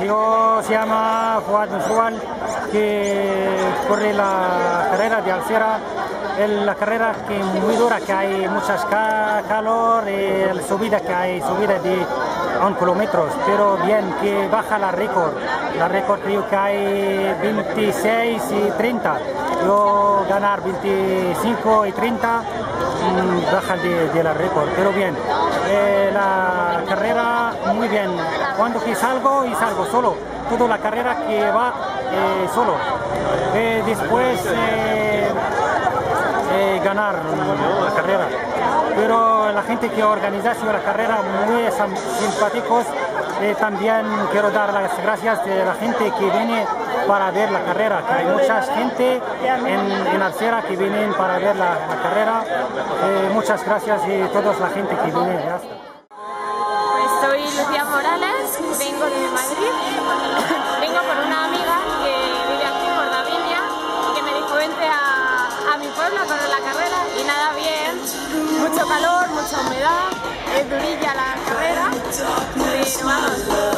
Yo se llama Fuad Mensual, que corre la carrera de Alcira. La carrera que es muy dura, que hay muchas calor, y la subida que hay, subida de 1 kilómetro, pero bien, que baja la récord. La récord creo que hay 26 y 30. Yo ganar 25 y 30, baja de la récord, pero bien. La carrera muy bien. Cuando que salgo y salgo solo. Toda la carrera que va solo. Después ganar la carrera. Pero la gente que organiza la carrera muy simpáticos. También quiero dar las gracias a la gente que viene para ver la carrera, que hay mucha gente en Alcira que vienen para ver la carrera. Muchas gracias y toda la gente que viene. Pues soy Lucía Morales, vengo de Madrid. Vengo por una amiga que vive aquí por Davinia y que me dijo vente a mi pueblo a correr la carrera y nada, bien, mucho calor, mucha humedad, es durilla la carrera, pero vamos.